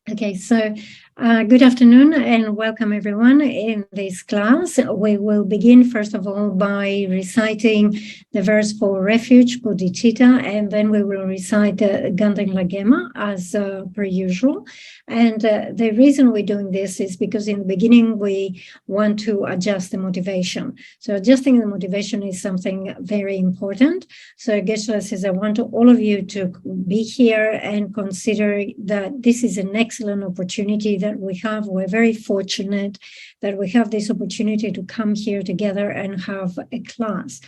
Okay, so good afternoon and welcome everyone. In this class, we will begin first of all by reciting the verse for refuge, bodhicitta, and then we will recite Ganden Lagema as per usual. And the reason we're doing this is because in the beginning we want to adjust the motivation. So adjusting the motivation is something very important. So Geshe says, I want all of you to be here and consider that this is an excellent opportunity that we have. We're very fortunate that we have this opportunity to come here together and have a class.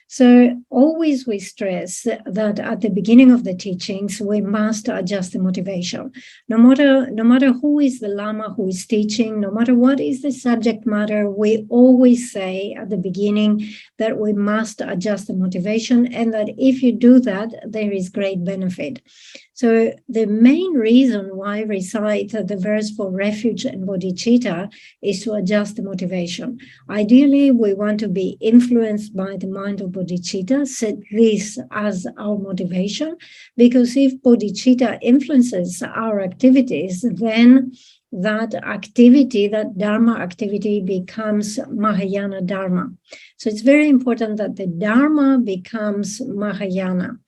So always we stress that at the beginning of the teachings, we must adjust the motivation. No matter who is the Lama who is teaching, no matter what is the subject matter, we always say at the beginning that we must adjust the motivation, and that if you do that, there is great benefit. So the main reason why I recite the verse for refuge and bodhicitta is to adjust the motivation. Ideally, we want to be influenced by the mind of bodhicitta, set this as our motivation, because if bodhicitta influences our activities, then that activity, that Dharma activity becomes Mahayana Dharma. So it's very important that the Dharma becomes Mahayana.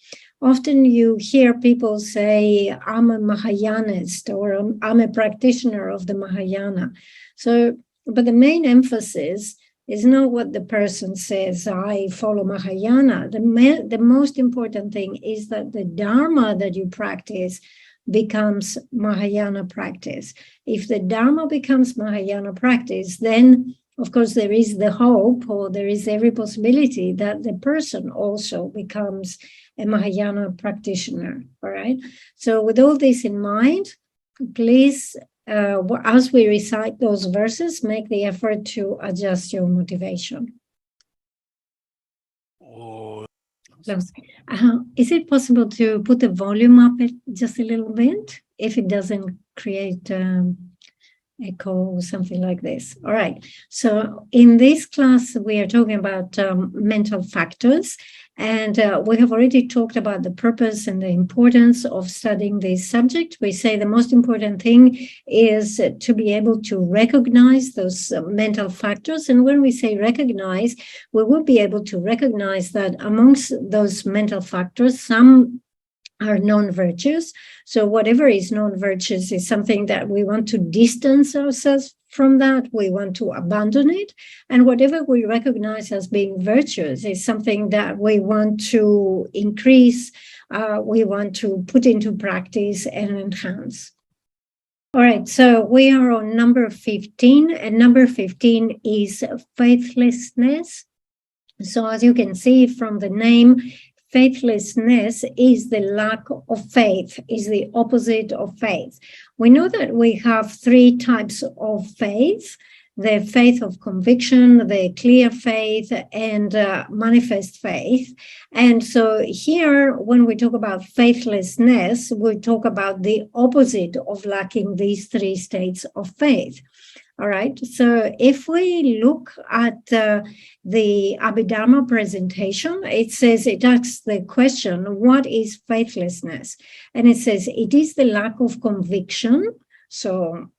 Often you hear people say, I'm a Mahayanist, or I'm a practitioner of the Mahayana. So, but the main emphasis is not what the person says, I follow Mahayana. The most important thing is that the Dharma that you practice becomes Mahayana practice. If the Dharma becomes Mahayana practice, then of course there is the hope, or there is every possibility that the person also becomes a Mahayana practitioner. All right. So with all this in mind, please, as we recite those verses, make the effort to adjust your motivation. Is it possible to put the volume up just a little bit, if it doesn't create echo or something like this? All right. So in this class, we are talking about mental factors. And we have already talked about the purpose and the importance of studying this subject. We say the most important thing is to be able to recognize those mental factors. And when we say recognize, we will be able to recognize that amongst those mental factors, some are non-virtuous. So whatever is non-virtuous is something that we want to distance ourselves from, that we want to abandon it. And whatever we recognize as being virtuous is something that we want to increase, we want to put into practice and enhance. All right, so we are on number 15, and number 15 is faithlessness. So as you can see from the name, faithlessness is the lack of faith, is the opposite of faith. We know that we have three types of faith: the faith of conviction, the clear faith, and manifest faith. And so here, when we talk about faithlessness, we talk about the opposite of lacking these three states of faith. All right, so if we look at the Abhidharma presentation, it says, it asks the question, what is faithlessness? And it says, it is the lack of conviction. So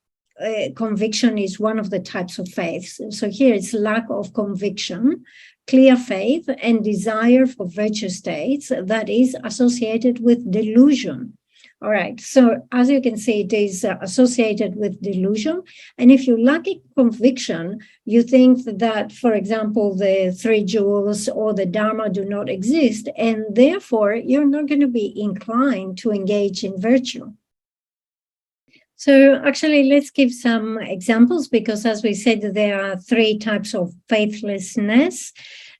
conviction is one of the types of faith. So here it's lack of conviction, clear faith, and desire for virtue states that is associated with delusion. All right, so as you can see, it is associated with delusion. And if you lack a conviction, you think that, for example, the three jewels or the Dharma do not exist, and therefore you're not going to be inclined to engage in virtue. So actually, let's give some examples, because as we said, there are three types of faithlessness.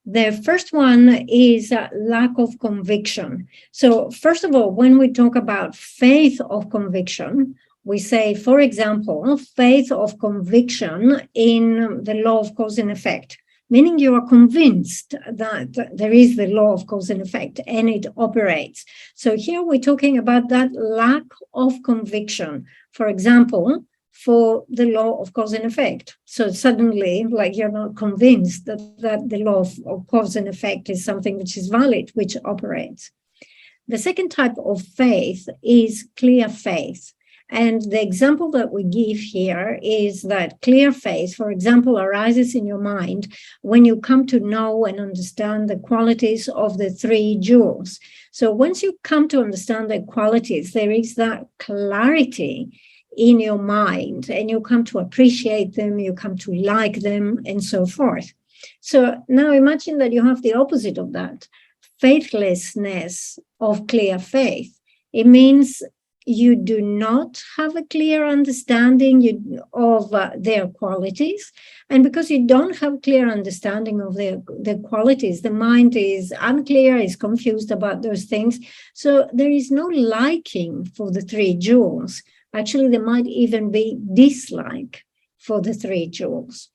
The first one is lack of conviction. So first of all, when we talk about faith of conviction, we say, for example, faith of conviction in the law of cause and effect, meaning you are convinced that there is the law of cause and effect and it operates. So here we're talking about that lack of conviction. For example, for the law of cause and effect. So suddenly, like, you're not convinced that the law of cause and effect is something which is valid, which operates. The second type of faith is clear faith. And the example that we give here is that clear faith, for example, arises in your mind when you come to know and understand the qualities of the three jewels. So once you come to understand the qualities, there is that clarity in your mind, and you come to appreciate them, you come to like them, and so forth. So now imagine that you have the opposite of that, faithlessness of clear faith. It means you do not have a clear understanding of their qualities. And because you don't have clear understanding of their qualities, the mind is unclear, is confused about those things. So there is no liking for the three jewels. Actually, there might even be dislike for the three jewels.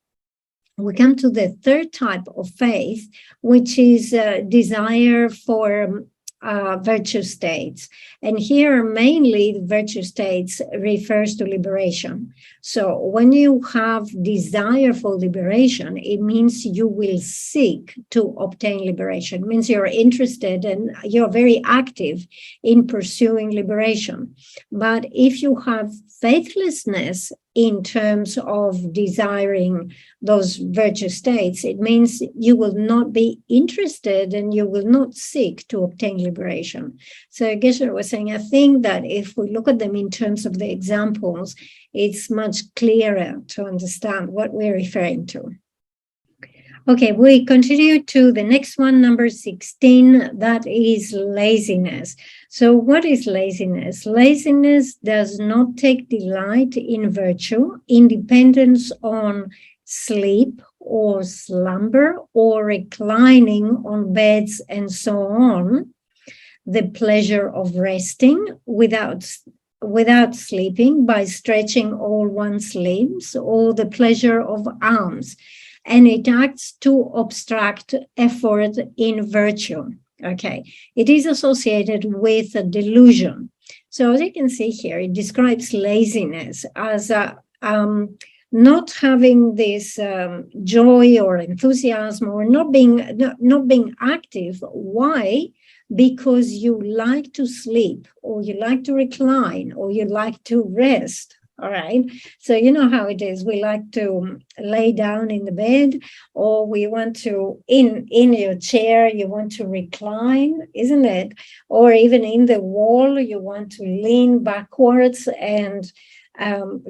We come to the third type of faith, which is desire for virtue states. And here, mainly, the virtue states refers to liberation. So when you have desire for liberation, it means you will seek to obtain liberation. It means you're interested and you're very active in pursuing liberation. But if you have faithlessness in terms of desiring those virtue states, it means you will not be interested and you will not seek to obtain liberation. So Geshe was saying, I think that if we look at them in terms of the examples, it's much clearer to understand what we're referring to. Okay, we continue to the next one, number 16, that is laziness. So what is laziness? Laziness does not take delight in virtue, independence on sleep or slumber or reclining on beds and so on, the pleasure of resting without sleeping by stretching all one's limbs, or the pleasure of alms. And it acts to obstruct effort in virtue. Okay, it is associated with a delusion. So as you can see here, it describes laziness as not having this joy or enthusiasm, or not being active. Why? Because you like to sleep, or you like to recline, or you like to rest. All right. So you know how it is. We like to lay down in the bed, or we want to, in your chair, you want to recline, isn't it? Or even in the wall, you want to lean backwards and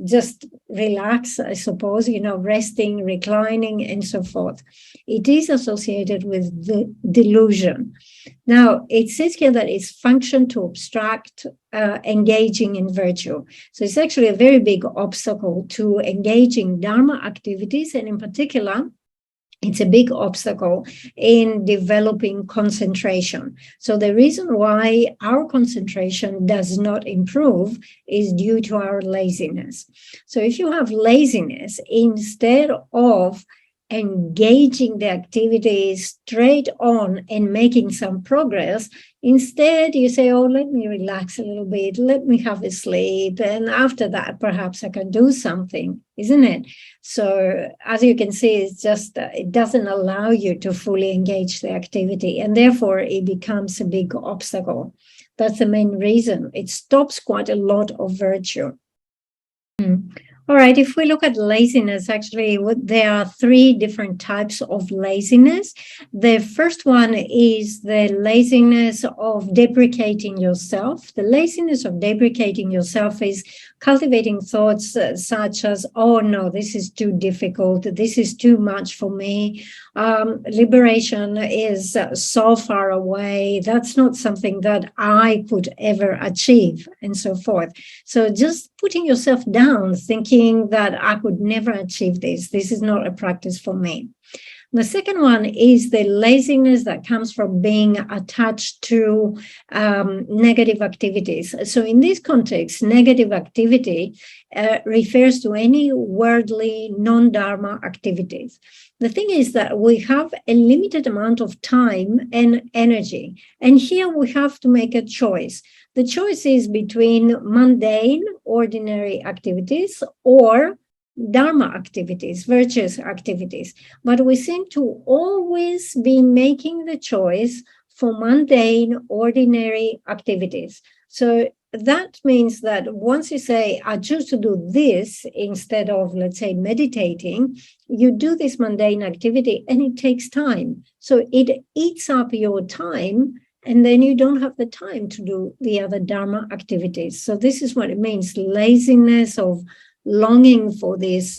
just relax, I suppose, resting, reclining, and so forth. It is associated with the delusion. Now, it says here that it's function to obstruct engaging in virtue. So it's actually a very big obstacle to engaging Dharma activities, and in particular, it's a big obstacle in developing concentration. So the reason why our concentration does not improve is due to our laziness. So if you have laziness, instead of engaging the activity straight on and making some progress, instead you say, oh, let me relax a little bit, let me have a sleep, and after that perhaps I can do something, isn't it? So as you can see, it's just it doesn't allow you to fully engage the activity, and therefore it becomes a big obstacle. That's the main reason. It stops quite a lot of virtue. All right, if we look at laziness, actually, there are three different types of laziness. The first one is the laziness of deprecating yourself. The laziness of deprecating yourself is cultivating thoughts such as, oh, no, this is too difficult. This is too much for me. Liberation is so far away. That's not something that I could ever achieve, and so forth. So just putting yourself down, thinking that I could never achieve this. This is not a practice for me. The second one is the laziness that comes from being attached to negative activities. So in this context, negative activity refers to any worldly non-dharma activities. The thing is that we have a limited amount of time and energy. And here we have to make a choice. The choice is between mundane, ordinary activities or Dharma activities, virtuous activities. But we seem to always be making the choice for mundane, ordinary activities. So that means that once you say, I choose to do this instead of, let's say, meditating, you do this mundane activity and it takes time. So it eats up your time, and then you don't have the time to do the other Dharma activities. So this is what it means, laziness of longing for these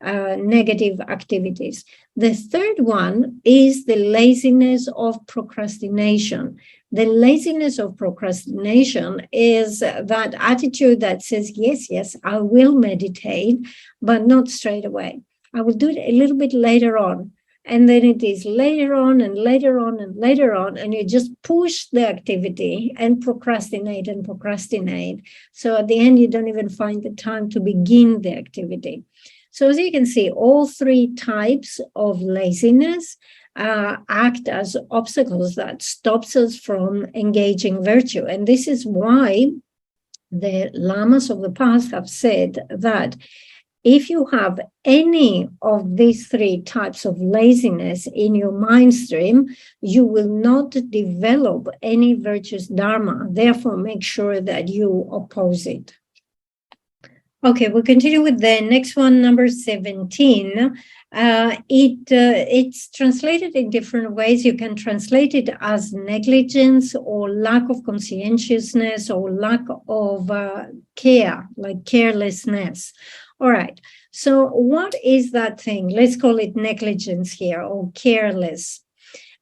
negative activities. The third one is the laziness of procrastination. The laziness of procrastination is that attitude that says, yes, I will meditate, but not straight away. I will do it a little bit later on. And then it is later on and later on and later on, and you just push the activity and procrastinate and procrastinate. So at the end, you don't even find the time to begin the activity. So as you can see, all three types of laziness act as obstacles that stops us from engaging virtue. And this is why the lamas of the past have said that if you have any of these three types of laziness in your mind stream, you will not develop any virtuous dharma. Therefore, make sure that you oppose it. Okay, we'll continue with the next one, number 17. It's translated in different ways. You can translate it as negligence or lack of conscientiousness or lack of care, like carelessness. All right, so what is that thing? Let's call it negligence here, or careless.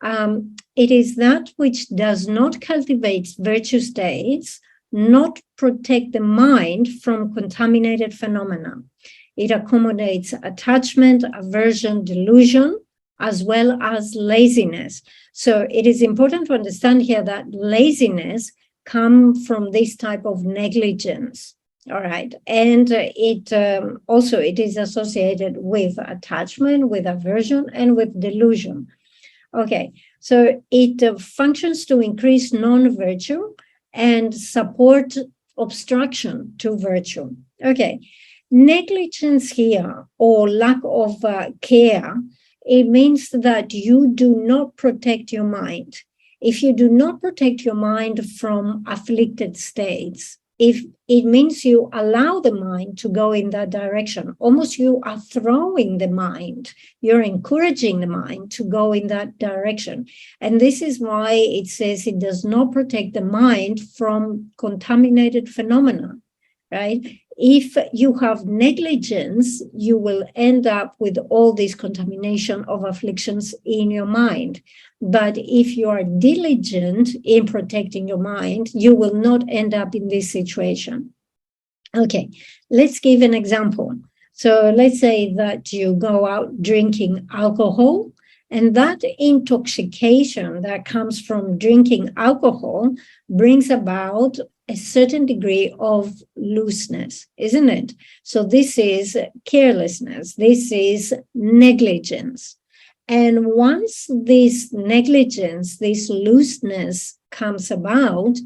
It is that which does not cultivate virtue states, not protect the mind from contaminated phenomena. It accommodates attachment, aversion, delusion, as well as laziness. So it is important to understand here that laziness comes from this type of negligence. All right. And it is associated with attachment, with aversion, and with delusion. Okay. So it functions to increase non-virtue and support obstruction to virtue. Okay. Negligence here, or lack of care, it means that you do not protect your mind. If you do not protect your mind from afflicted states, if it means you allow the mind to go in that direction, almost you are throwing the mind, you're encouraging the mind to go in that direction. And this is why it says it does not protect the mind from contaminated phenomena, right? If you have negligence, you will end up with all this contamination of afflictions in your mind. But if you are diligent in protecting your mind, you will not end up in this situation. Okay, let's give an example. So let's say that you go out drinking alcohol, and that intoxication that comes from drinking alcohol brings about a certain degree of looseness, isn't it? So this is carelessness. This is negligence. And once this negligence, this looseness comes about,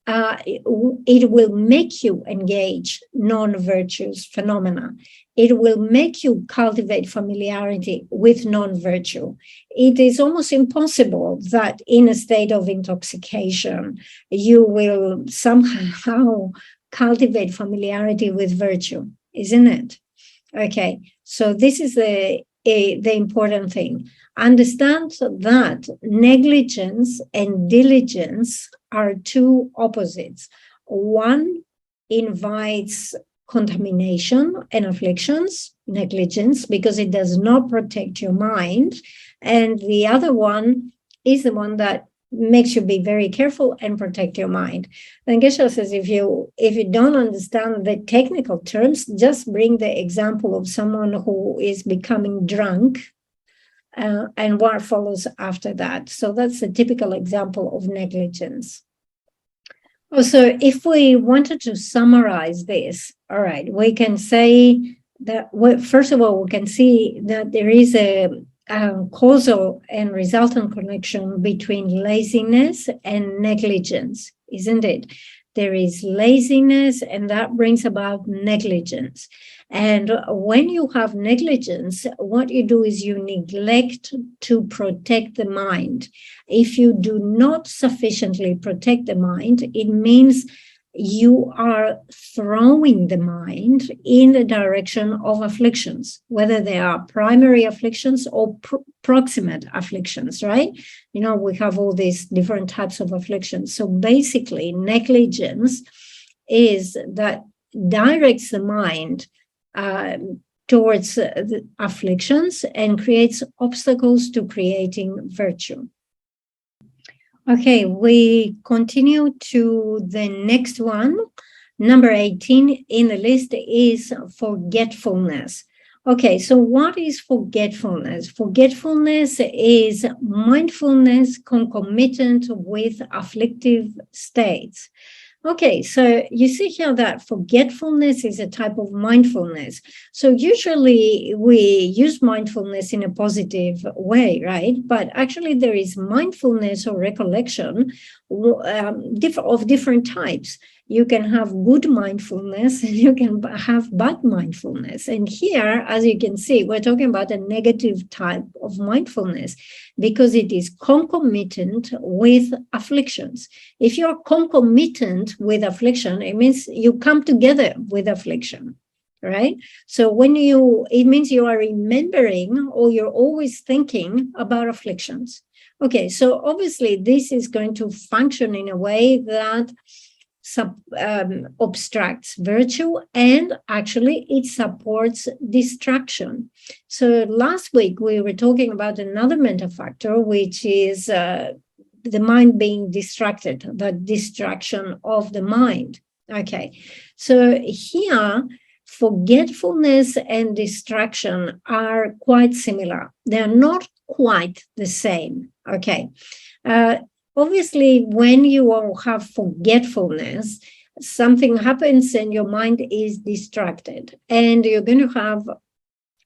it will make you engage non-virtuous phenomena. It will make you cultivate familiarity with non-virtue. It is almost impossible that in a state of intoxication, you will somehow cultivate familiarity with virtue, isn't it? Okay, so this is the important thing. Understand that negligence and diligence are two opposites. One invites contamination and afflictions, negligence, because it does not protect your mind. And the other one is the one that makes you be very careful and protect your mind. Then Geshe says, if you don't understand the technical terms, just bring the example of someone who is becoming drunk and what follows after that. So that's a typical example of negligence. Also, if we wanted to summarize this, all right, we can say that, first of all, we can see that there is a causal and resultant connection between laziness and negligence, isn't it? there is laziness, and that brings about negligence. And when you have negligence, what you do is you neglect to protect the mind. If you do not sufficiently protect the mind, it means you are throwing the mind in the direction of afflictions, whether they are primary afflictions or proximate afflictions, right? You know, we have all these different types of afflictions. So basically, negligence is that directs the mind towards the afflictions and creates obstacles to creating virtue. Okay, we continue to the next one. Number 18 in the list is forgetfulness. Okay, so what is forgetfulness? Forgetfulness is mindfulness concomitant with afflictive states. Okay, so you see here that forgetfulness is a type of mindfulness. So usually we use mindfulness in a positive way, right? But actually there is mindfulness or recollection of different types. You can have good mindfulness and you can have bad mindfulness. And here, as you can see, we're talking about a negative type of mindfulness because it is concomitant with afflictions. If you're concomitant with affliction, it means you come together with affliction, right? So it means you are remembering or you're always thinking about afflictions. Okay, so obviously this is going to function in a way that obstructs virtue, and actually it supports distraction. So last week we were talking about another mental factor, which is the mind being distracted, the distraction of the mind. Okay, so here forgetfulness and distraction are quite similar. They're not quite the same. Okay. Obviously, when you all have forgetfulness, something happens and your mind is distracted, and you're going to have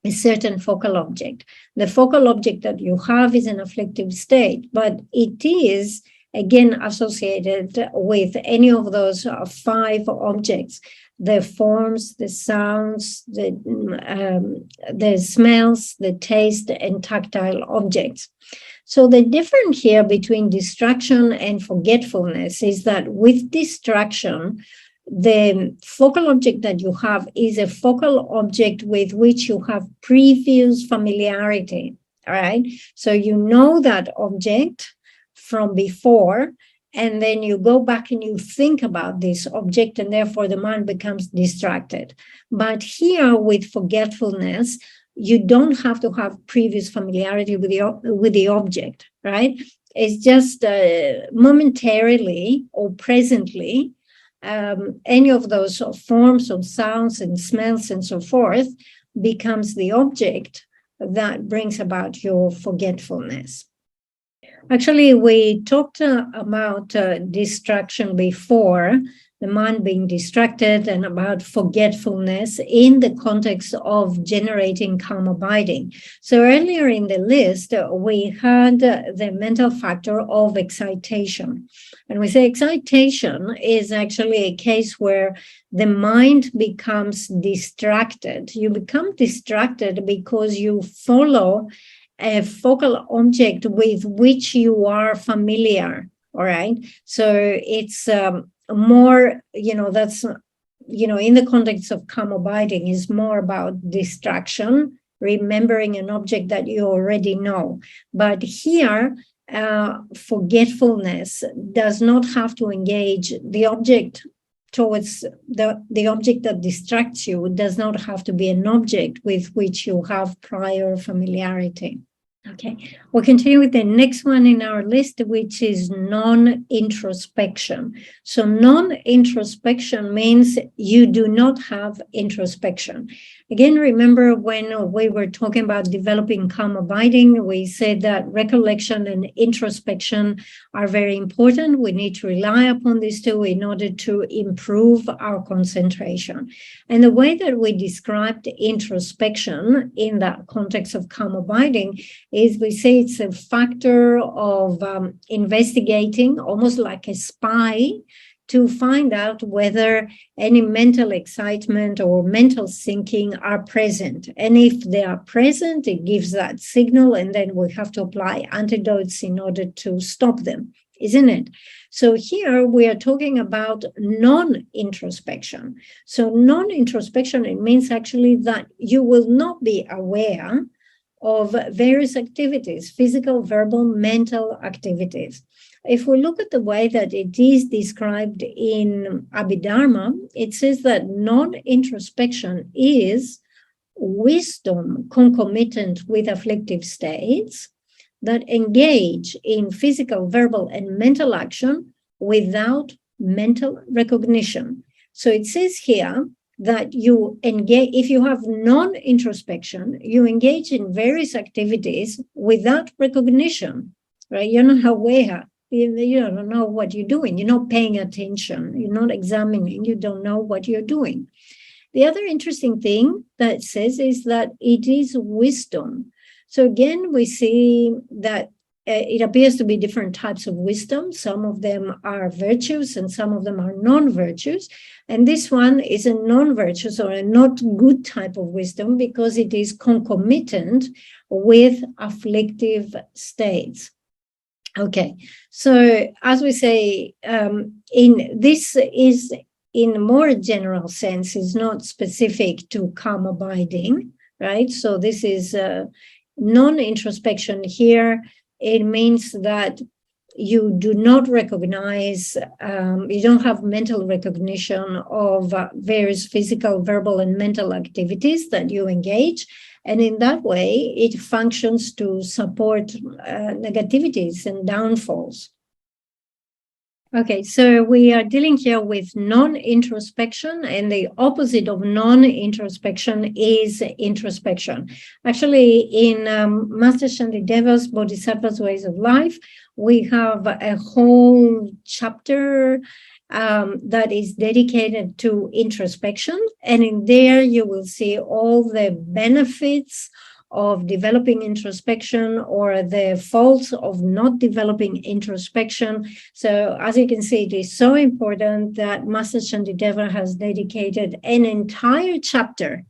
a certain focal object. The focal object that you have is an afflictive state, but it is, again, associated with any of those 5 objects: the forms, the sounds, the smells, the taste, and tactile objects. So the difference here between distraction and forgetfulness is that with distraction, the focal object that you have is a focal object with which you have previous familiarity, all right? So you know that object from before, and then you go back and you think about this object, and therefore the mind becomes distracted. But here with forgetfulness, you don't have to have previous familiarity with the object, right? It's just momentarily or presently, any of those forms of sounds and smells and so forth becomes the object that brings about your forgetfulness. Actually, we talked about distraction before, the mind being distracted, and about forgetfulness in the context of generating calm abiding. So earlier in the list, we had the mental factor of excitation. And we say excitation is actually a case where the mind becomes distracted. You become distracted because you follow a focal object with which you are familiar, all right? So it's more, that's, in the context of calm abiding is more about distraction, remembering an object that you already know. But here, forgetfulness does not have to engage the object towards the object that distracts you. It does not have to be an object with which you have prior familiarity. Okay, we'll continue with the next one in our list, which is non-introspection. So non-introspection means you do not have introspection. Again, remember when we were talking about developing calm abiding, we said that recollection and introspection are very important. We need to rely upon these two in order to improve our concentration. And the way that we described introspection in that context of calm abiding is we say it's a factor of investigating, almost like a spy, to find out whether any mental excitement or mental thinking are present. And if they are present, it gives that signal, and then we have to apply antidotes in order to stop them, isn't it? So here we are talking about non-introspection. So non-introspection, it means actually that you will not be aware of various activities, physical, verbal, mental activities. If we look at the way that it is described in Abhidharma, it says that non-introspection is wisdom concomitant with afflictive states that engage in physical, verbal, and mental action without mental recognition. So it says here that you engage, if you have non-introspection, you engage in various activities without recognition, right? You're not aware. You don't know what you're doing. You're not paying attention. You're not examining. You don't know what you're doing. The other interesting thing that it says is that it is wisdom. So again, we see that it appears to be different types of wisdom. Some of them are virtuous and some of them are non-virtuous. And this one is a non-virtuous or a not good type of wisdom because it is concomitant with afflictive states. Okay, so as we say, in this is in a more general sense, is not specific to calm abiding, right? So this is non-introspection here. It means that you do not recognize, you don't have mental recognition of various physical, verbal, and mental activities that you engage. And in that way, it functions to support negativities and downfalls. Okay, so we are dealing here with non-introspection, and the opposite of non-introspection is introspection. Actually, in Master Shantideva's Bodhisattva's Ways of Life, we have a whole chapter that is dedicated to introspection. And in there, you will see all the benefits of developing introspection or the faults of not developing introspection. So as you can see, it is so important that Master Shantideva has dedicated an entire chapter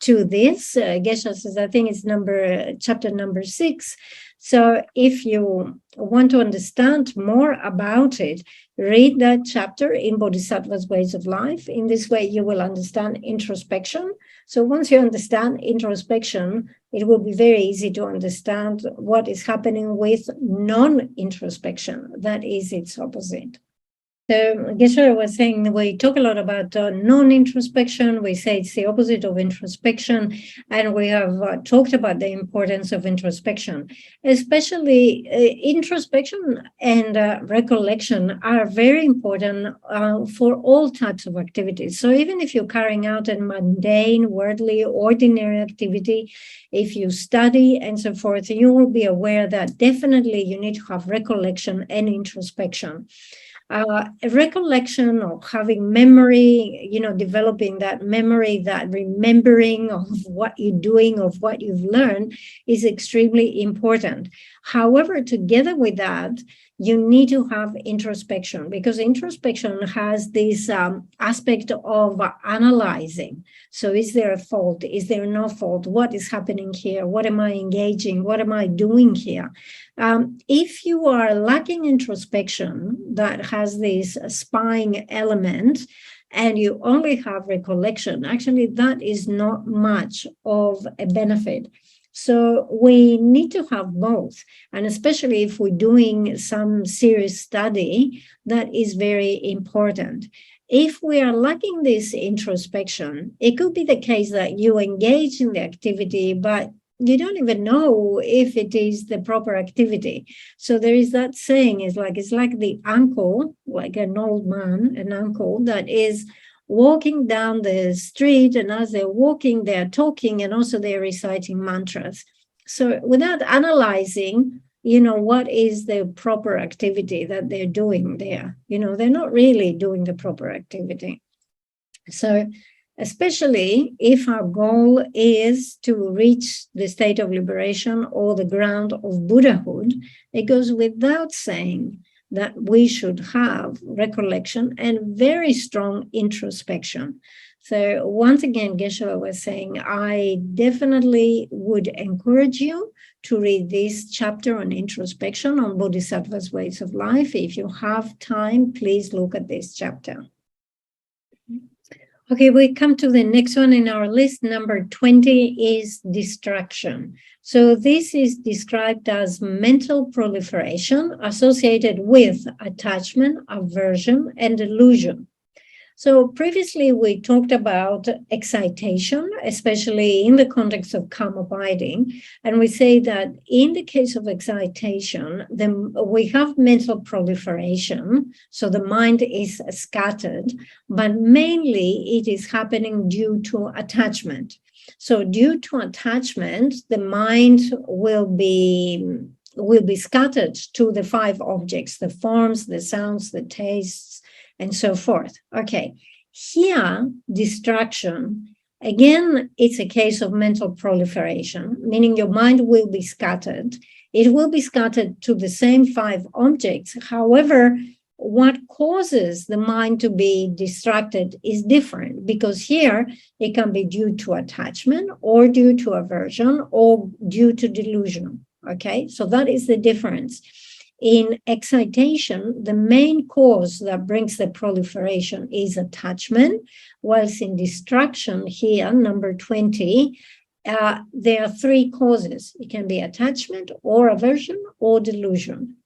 to this. Geshe says, I think it's chapter number 6. So if you want to understand more about it, read that chapter in Bodhisattva's Ways of Life. In this way, you will understand introspection. So once you understand introspection, it will be very easy to understand what is happening with non-introspection. That is its opposite. So Geshe was saying we talk a lot about non-introspection. We say it's the opposite of introspection, and we have talked about the importance of introspection. Especially introspection and recollection are very important for all types of activities. So even if you're carrying out a mundane, worldly, ordinary activity, if you study and so forth, you will be aware that definitely you need to have recollection and introspection. Recollection of having memory, developing that memory, that remembering of what you're doing, of what you've learned is extremely important. However, together with that, you need to have introspection, because introspection has this aspect of analyzing. So is there a fault? Is there no fault? What is happening here? What am I engaging? What am I doing here? If you are lacking introspection that has this spying element, and you only have recollection, actually that is not much of a benefit. So we need to have both. And especially if we're doing some serious study, that is very important. If we are lacking this introspection, it could be the case that you engage in the activity, but you don't even know if it is the proper activity. So there is that saying, it's like the uncle, like an old man, an uncle that is walking down the street, and as they're walking, they're talking, and also they're reciting mantras. So without analyzing, what is the proper activity that they're doing there? They're not really doing the proper activity. So especially if our goal is to reach the state of liberation or the ground of Buddhahood, it goes without saying that we should have recollection and very strong introspection. So once again, Geshe was saying, I definitely would encourage you to read this chapter on introspection on Bodhisattva's ways of life. If you have time, please look at this chapter. Okay, we come to the next one in our list. Number 20 is distraction. So this is described as mental proliferation associated with attachment, aversion, and delusion. So previously we talked about excitation, especially in the context of calm abiding. And we say that in the case of excitation, then we have mental proliferation. So the mind is scattered, but mainly it is happening due to attachment. So due to attachment, the mind will be scattered to the 5 objects, the forms, the sounds, the tastes, and so forth. Okay, here, distraction, again, it's a case of mental proliferation, meaning your mind will be scattered. It will be scattered to the same 5 objects. However, what causes the mind to be distracted is different, because here it can be due to attachment or due to aversion or due to delusion. Okay, so that is the difference. In excitation, the main cause that brings the proliferation is attachment, whilst in distraction here, number 20, there are 3 causes. It can be attachment or aversion or delusion.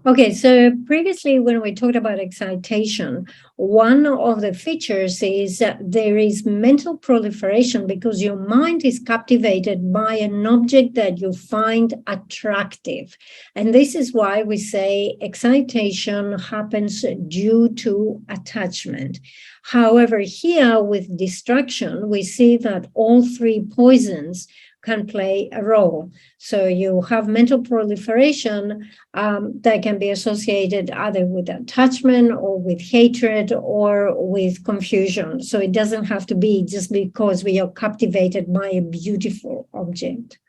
Okay, so previously when we talked about excitation, one of the features is that there is mental proliferation because your mind is captivated by an object that you find attractive. And this is why we say excitation happens due to attachment. However, here with distraction, we see that all 3 poisons can play a role. So you have mental proliferation that can be associated either with attachment or with hatred or with confusion. So it doesn't have to be just because we are captivated by a beautiful object.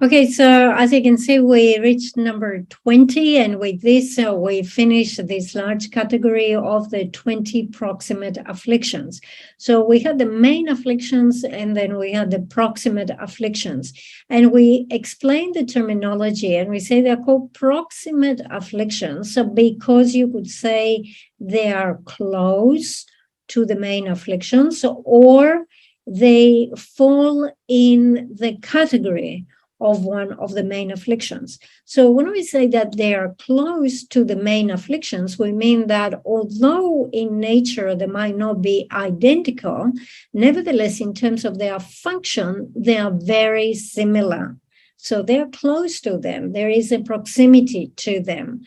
Okay, so as you can see, we reached number 20, and with this, we finish this large category of the 20 proximate afflictions. So we had the main afflictions, and then we had the proximate afflictions. And we explained the terminology, and we say they're called proximate afflictions, so because you could say they are close to the main afflictions, or they fall in the category of one of the main afflictions. So when we say that they are close to the main afflictions, we mean that although in nature they might not be identical, nevertheless, in terms of their function, they are very similar. So they're close to them. There is a proximity to them.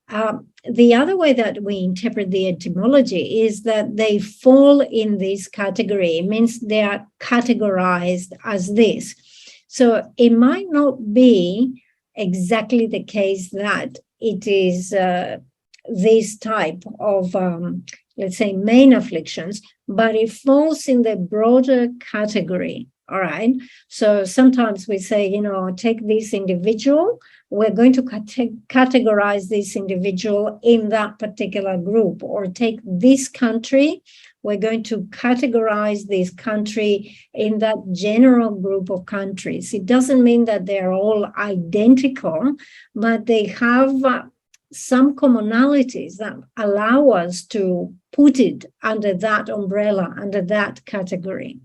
The other way that we interpret the etymology is that they fall in this category. It means they are categorized as this. So it might not be exactly the case that it is this type of, let's say, main afflictions, but it falls in the broader category. All right. So sometimes we say, take this individual, we're going to categorize this individual in that particular group, or take this country, we're going to categorize this country in that general group of countries. It doesn't mean that they're all identical, but they have some commonalities that allow us to put it under that umbrella, under that category.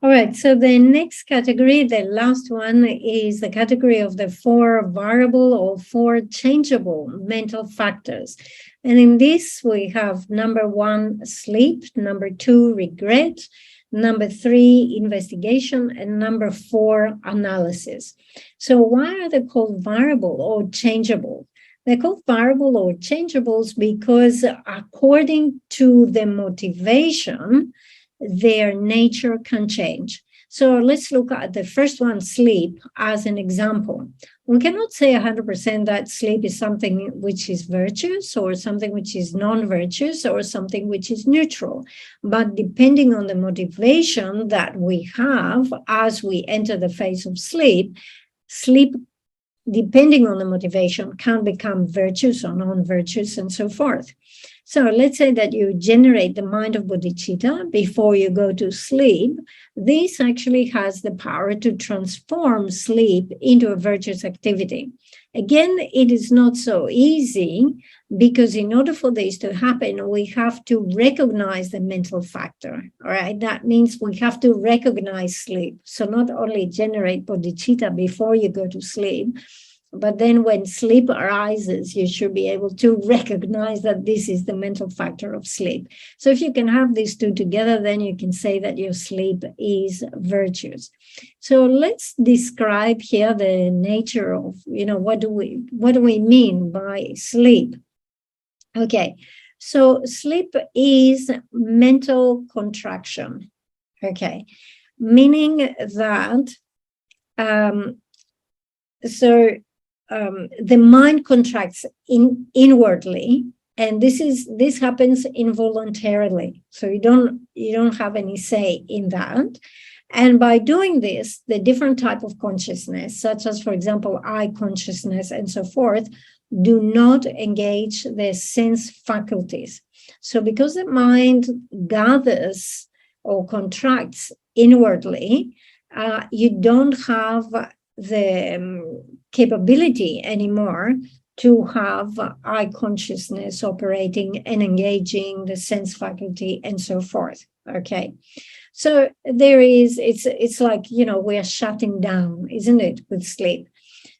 All right, so the next category, the last one, is the category of the 4 variable or 4 changeable mental factors. And in this, we have number 1, sleep, number 2, regret, number 3, investigation, and number 4, analysis. So why are they called variable or changeable? They're called variable or changeables because according to the motivation, their nature can change. So let's look at the first one, sleep, as an example. We cannot say 100% that sleep is something which is virtuous or something which is non-virtuous or something which is neutral. But depending on the motivation that we have as we enter the phase of sleep, sleep depending on the motivation, can become virtuous or non-virtuous and so forth. So let's say that you generate the mind of bodhicitta before you go to sleep. This actually has the power to transform sleep into a virtuous activity. Again, it is not so easy because in order for this to happen, we have to recognize the mental factor. All right, that means we have to recognize sleep. So not only generate bodhicitta before you go to sleep, but then when sleep arises, you should be able to recognize that this is the mental factor of sleep. So if you can have these two together, then you can say that your sleep is virtuous. So let's describe here the nature of, what do we mean by sleep? Okay, so sleep is mental contraction. Okay, meaning that the mind contracts inwardly, and this happens involuntarily. So you don't have any say in that. And by doing this, the different type of consciousness, such as, for example, eye consciousness and so forth, do not engage the sense faculties. So because the mind gathers or contracts inwardly, you don't have the capability anymore to have eye consciousness operating and engaging the sense faculty and so forth. Okay. So it's like, we are shutting down, isn't it, with sleep?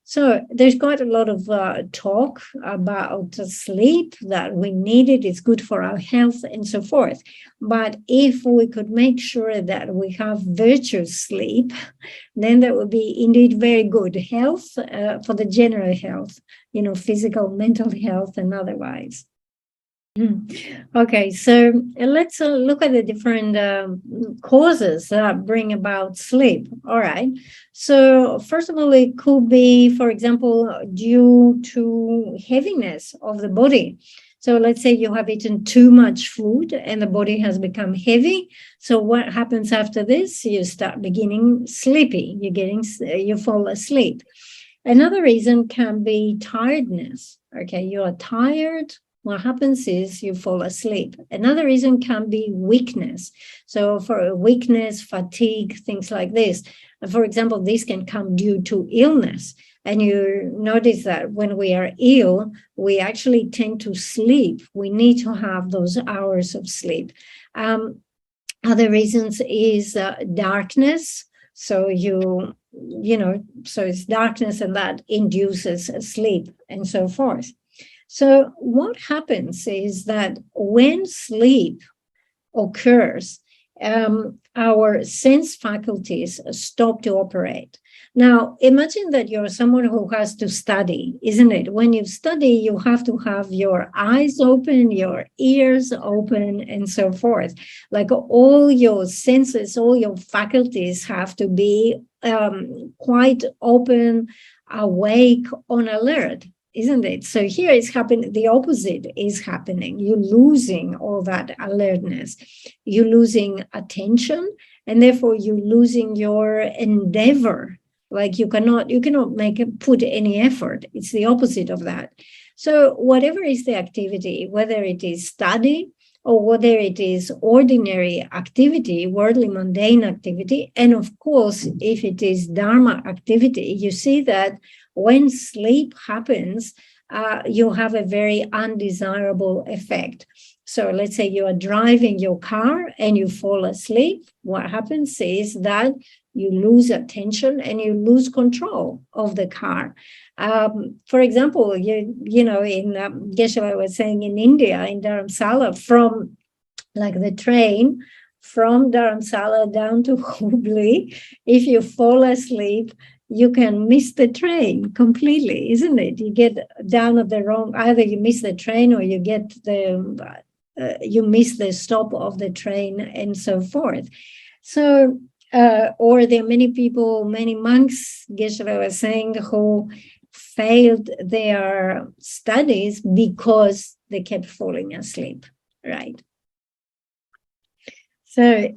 So there's quite a lot of talk about sleep, that we need it, it's good for our health and so forth. But if we could make sure that we have virtuous sleep, then that would be indeed very good health for the general health, physical, mental health, and otherwise. Okay, so let's look at the different causes that bring about sleep. All right. So first of all, it could be, for example, due to heaviness of the body. So let's say you have eaten too much food and the body has become heavy. So what happens after this? You start beginning sleepy. You fall asleep. Another reason can be tiredness. Okay, you are tired. What happens is you fall asleep. Another reason can be weakness. So for weakness, fatigue, things like this. For example, this can come due to illness. And you notice that when we are ill, we actually tend to sleep. We need to have those hours of sleep. Other reasons is darkness. So so it's darkness, and that induces sleep and so forth. So what happens is that when sleep occurs, our sense faculties stop to operate. Now, imagine that you're someone who has to study, isn't it? When you study, you have to have your eyes open, your ears open, and so forth. Like all your senses, all your faculties have to be quite open, awake, on alert. Isn't it? So here it's happening, the opposite is happening. You're losing all that alertness. You're losing attention, and therefore you're losing your endeavor. Like you cannot put any effort. It's the opposite of that. So whatever is the activity, whether it is study or whether it is ordinary activity, worldly mundane activity, and of course, if it is Dharma activity, you see that when sleep happens, you have a very undesirable effect. So let's say you are driving your car and you fall asleep. What happens is that you lose attention and you lose control of the car. For example, in Geshe, I was saying in India, in Dharamsala, from like the train from Dharamsala down to Hubli, if you fall asleep, you can miss the train completely, isn't it? You get down at the wrong, either you miss the train or you get you miss the stop of the train and so forth. So, or there are many people, many monks, Geshe was saying, who failed their studies because they kept falling asleep, right? So,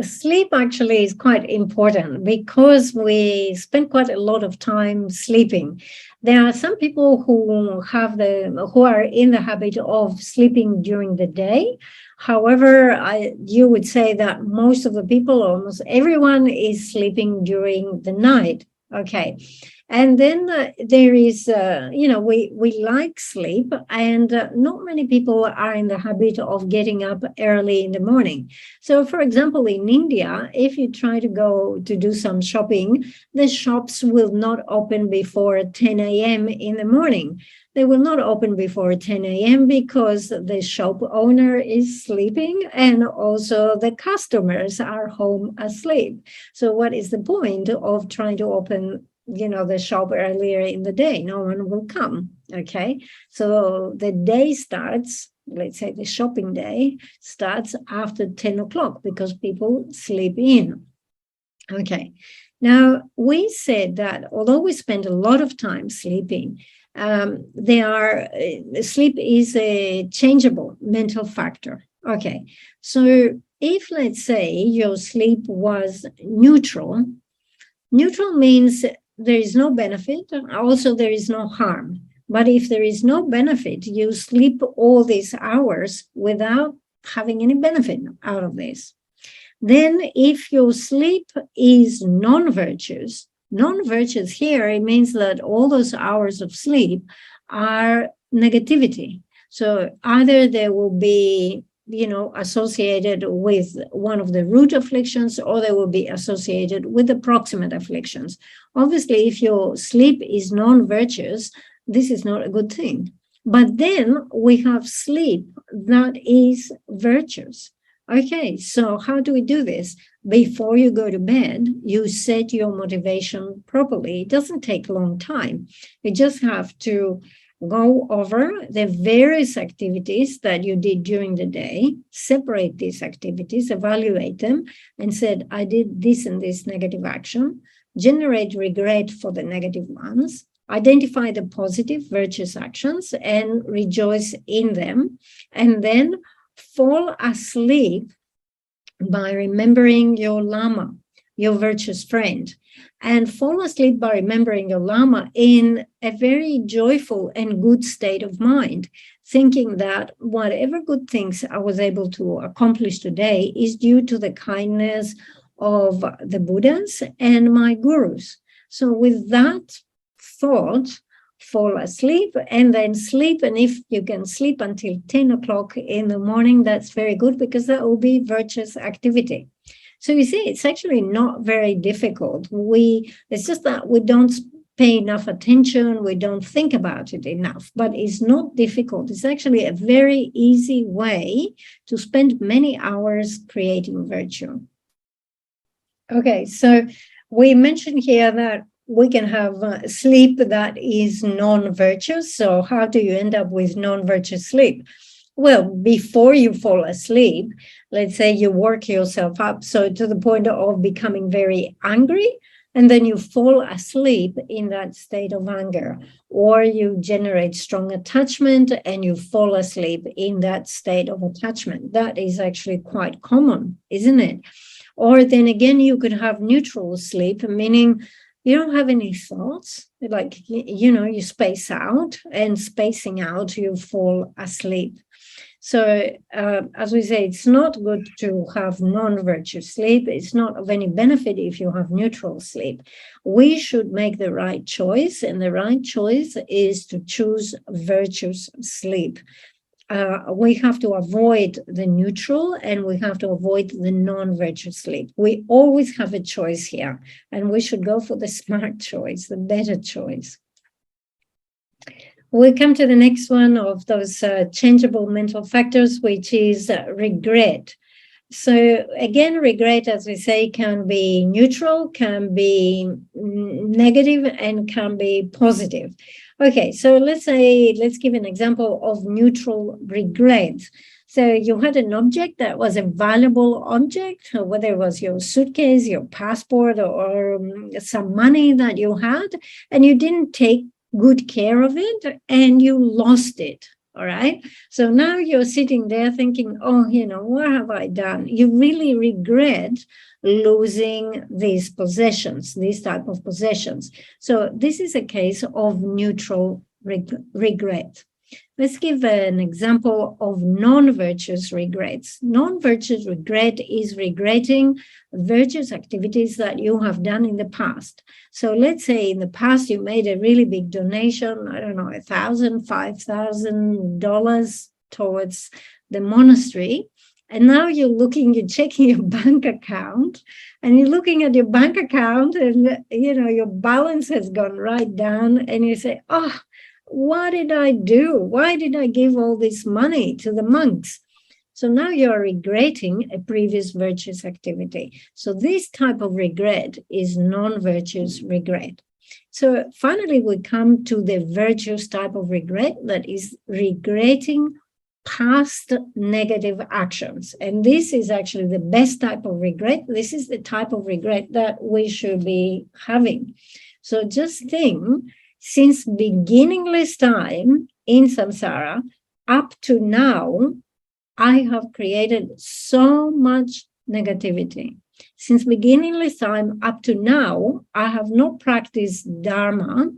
sleep actually is quite important because we spend quite a lot of time sleeping. There are some people who are in the habit of sleeping during the day. However, you would say that most of the people, almost everyone, is sleeping during the night. Okay. And then there is, we like sleep, and not many people are in the habit of getting up early in the morning. So, for example, in India, if you try to go to do some shopping, the shops will not open before 10 a.m. in the morning. They will not open before 10 a.m. because the shop owner is sleeping and also the customers are home asleep. So what is the point of trying to open the shop earlier in the day? No one will come. Okay. So the day starts, let's say the shopping day starts after 10 o'clock because people sleep in. Okay. Now, we said that although we spend a lot of time sleeping, sleep is a changeable mental factor. Okay. So if, let's say, your sleep was neutral means there is no benefit. Also, there is no harm. But if there is no benefit, you sleep all these hours without having any benefit out of this. Then if your sleep is non-virtuous here, it means that all those hours of sleep are negativity. So either there will be associated with one of the root afflictions, or they will be associated with the proximate afflictions. Obviously, if your sleep is non-virtuous, this is not a good thing. But then we have sleep that is virtuous. Okay, so how do we do this? Before you go to bed, you set your motivation properly. It doesn't take a long time. You just have to go over the various activities that you did during the day, separate these activities, evaluate them, and said, I did this and this negative action, generate regret for the negative ones, identify the positive virtuous actions and rejoice in them, and then fall asleep by remembering your Lama, your virtuous friend, and fall asleep by remembering your Lama in a very joyful and good state of mind, thinking that whatever good things I was able to accomplish today is due to the kindness of the Buddhas and my gurus. So with that thought, fall asleep and then sleep. And if you can sleep until 10 o'clock in the morning, that's very good because that will be virtuous activity. So you see, it's actually not very difficult. It's just that we don't pay enough attention. We don't think about it enough, but it's not difficult. It's actually a very easy way to spend many hours creating virtue. Okay, so we mentioned here that we can have sleep that is non-virtuous. So how do you end up with non-virtuous sleep? Well, before you fall asleep, let's say you work yourself up so to the point of becoming very angry, and then you fall asleep in that state of anger, or you generate strong attachment and you fall asleep in that state of attachment. That is actually quite common, isn't it? Or then again, you could have neutral sleep, meaning you don't have any thoughts, like, you space out, and spacing out, you fall asleep. So, as we say, it's not good to have non-virtuous sleep. It's not of any benefit if you have neutral sleep. We should make the right choice, and the right choice is to choose virtuous sleep. We have to avoid the neutral and we have to avoid the non-virtuous sleep. We always have a choice here, and we should go for the smart choice, the better choice. We come to the next one of those changeable mental factors, which is regret. So again, regret, as we say, can be neutral, can be negative, and can be positive. Okay, so let's give an example of neutral regret. So you had an object that was a valuable object, whether it was your suitcase, your passport, or some money that you had, and you didn't take good care of it, and you lost it. All right. So now you're sitting there thinking, oh, what have I done? You really regret losing these possessions, these type of possessions. So this is a case of neutral regret. Let's give an example of non-virtuous regrets. Non-virtuous regret is regretting virtuous activities that you have done in the past. So let's say in the past you made a really big donation, I don't know, $1,000, $5,000 towards the monastery. And now you're checking your bank account, and you're looking at your bank account, and your balance has gone right down, and you say, oh, what did I do? Why did I give all this money to the monks? So now you're regretting a previous virtuous activity. So this type of regret is non-virtuous regret. So finally, we come to the virtuous type of regret, that is regretting past negative actions. And this is actually the best type of regret. This is the type of regret that we should be having. So just think, since beginningless time in samsara up to now, I have created so much negativity. Since beginningless time up to now, I have not practiced Dharma.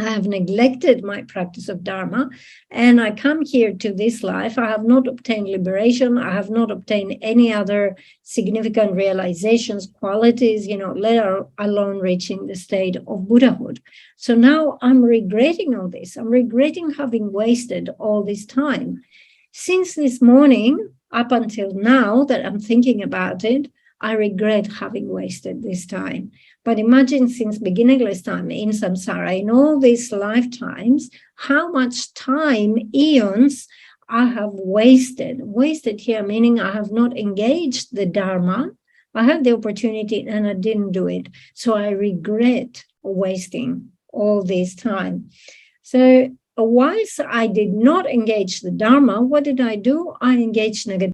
I have neglected my practice of Dharma, and I come here to this life. I have not obtained liberation. I have not obtained any other significant realizations, qualities, let alone reaching the state of Buddhahood. So now I'm regretting all this. I'm regretting having wasted all this time. Since this morning, up until now that I'm thinking about it, I regret having wasted this time. But imagine, since beginningless time in samsara, in all these lifetimes, how much time, eons, I have wasted. Wasted here meaning I have not engaged the Dharma. I had the opportunity and I didn't do it. So I regret wasting all this time. So whilst I did not engage the Dharma, what did I do? I engaged negative